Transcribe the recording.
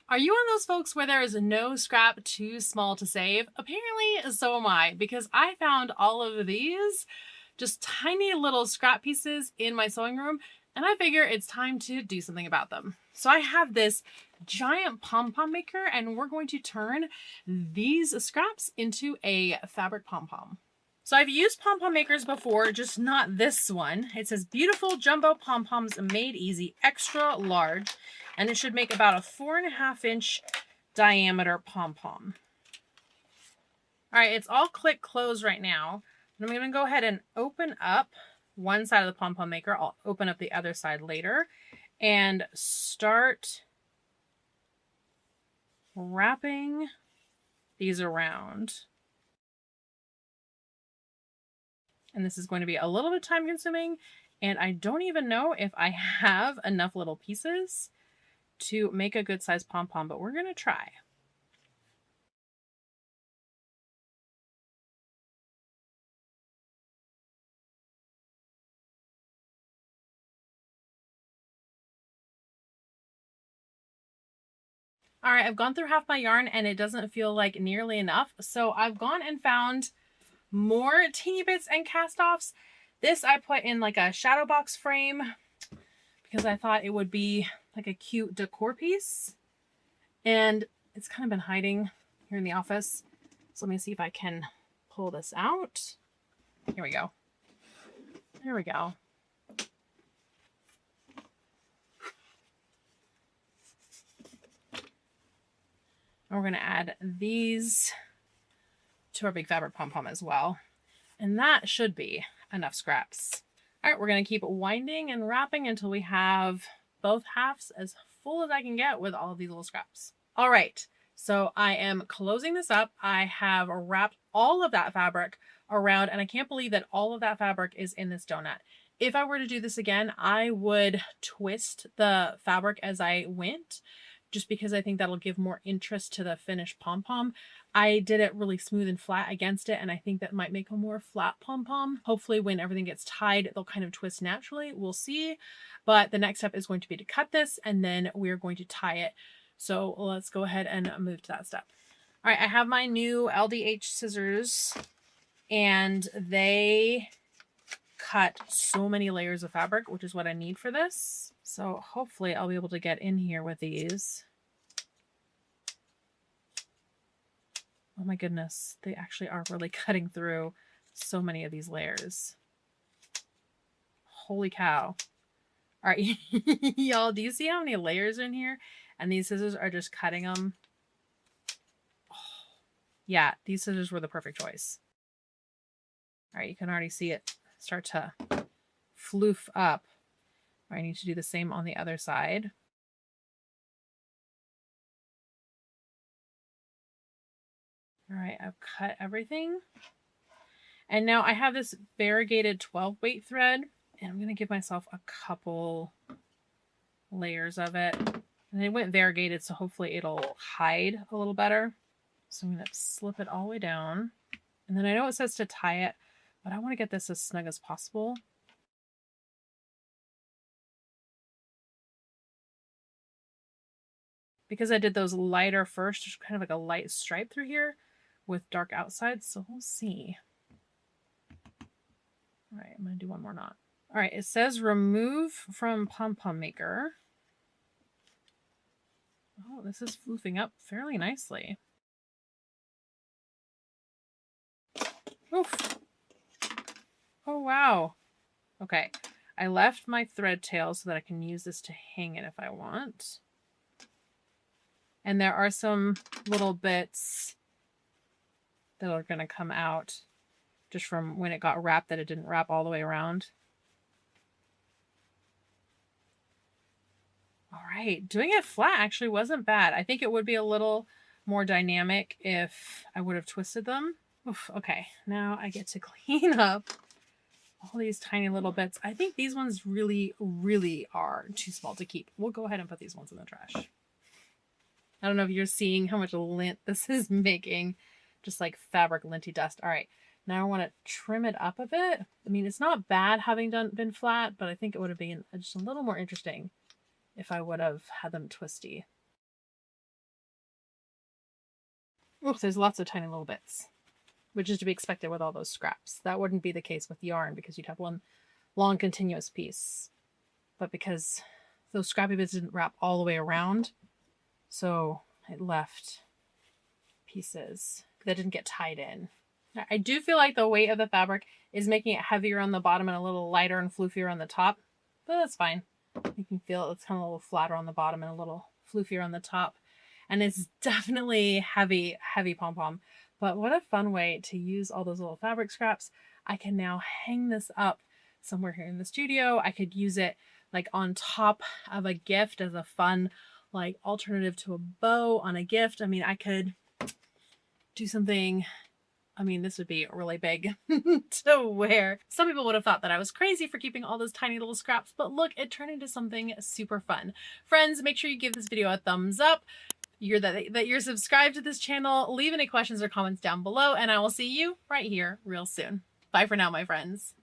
Are you one of those folks where there is no scrap too small to save? Apparently, so am I, because I found all of these just tiny little scrap pieces in my sewing room, and I figure it's time to do something about them. So I have this giant pom pom maker, and we're going to turn these scraps into a fabric pom pom. So I've used pom pom makers before, just not this one. It says beautiful jumbo pom poms made easy, extra large, and it should make about a 4.5-inch diameter pom pom. All right, it's all click closed right now. And I'm going to go ahead and open up one side of the pom pom maker. I'll open up the other side later and start wrapping these around. And this is going to be a little bit time consuming, and I don't even know if I have enough little pieces to make a good size pom pom, but we're going to try. All right, I've gone through half my yarn and it doesn't feel like nearly enough. So I've gone and found more teeny bits and cast offs. This I put in like a shadow box frame because I thought it would be like a cute decor piece. And it's kind of been hiding here in the office. So let me see if I can pull this out. Here we go. There we go. And we're going to add these to our big fabric pom pom as well. And that should be enough scraps. All right, we're going to keep winding and wrapping until we have both halves as full as I can get with all of these little scraps. All right, so I am closing this up. I have wrapped all of that fabric around, and I can't believe that all of that fabric is in this donut. If I were to do this again, I would twist the fabric as I went, just because I think that'll give more interest to the finished pom-pom. I did it really smooth and flat against it, and I think that might make a more flat pom-pom. Hopefully when everything gets tied, they'll kind of twist naturally. We'll see. But the next step is going to be to cut this, and then we're going to tie it. So let's go ahead and move to that step. All right, I have my new LDH scissors, and they cut so many layers of fabric, which is what I need for this. So hopefully I'll be able to get in here with these. Oh my goodness, they actually are really cutting through so many of these layers. Holy cow. All right, y'all, do you see how many layers are in here? And these scissors are just cutting them. Oh, yeah, these scissors were the perfect choice. All right, you can already see it start to floof up. I need to do the same on the other side. All right, I've cut everything. And now I have this variegated 12 weight thread, and I'm going to give myself a couple layers of it. And it went variegated, so hopefully it'll hide a little better. So I'm going to slip it all the way down. And then I know it says to tie it, but I want to get this as snug as possible. Because I did those lighter first, there's kind of like a light stripe through here with dark outsides, so we'll see. All right, I'm going to do one more knot. All right, it says remove from Pom Pom Maker. Oh, this is floofing up fairly nicely. Oof. Oh, wow. Okay, I left my thread tail so that I can use this to hang it if I want. And there are some little bits that are going to come out just from when it got wrapped, that it didn't wrap all the way around. All right, doing it flat actually wasn't bad. I think it would be a little more dynamic if I would have twisted them. Oof, okay, now I get to clean up all these tiny little bits. I think these ones really, really are too small to keep. We'll go ahead and put these ones in the trash. I don't know if you're seeing how much lint this is making. Just like fabric linty dust. All right, now I want to trim it up a bit. I mean, it's not bad having been flat, but I think it would have been just a little more interesting if I would have had them twisty. Oh, there's lots of tiny little bits, which is to be expected with all those scraps. That wouldn't be the case with yarn because you'd have one long continuous piece. But because those scrappy bits didn't wrap all the way around, so it left pieces that didn't get tied in. I do feel like the weight of the fabric is making it heavier on the bottom and a little lighter and floofier on the top, but that's fine. You can feel it's kind of a little flatter on the bottom and a little floofier on the top. And it's definitely heavy, heavy pom-pom. But what a fun way to use all those little fabric scraps. I can now hang this up somewhere here in the studio. I could use it like on top of a gift as a fun like alternative to a bow on a gift. I mean, I could do something. I mean, this would be really big to wear. Some people would have thought that I was crazy for keeping all those tiny little scraps, but look, it turned into something super fun. Friends, make sure you give this video a thumbs up. That you're subscribed to this channel. Leave any questions or comments down below, and I will see you right here real soon. Bye for now, my friends.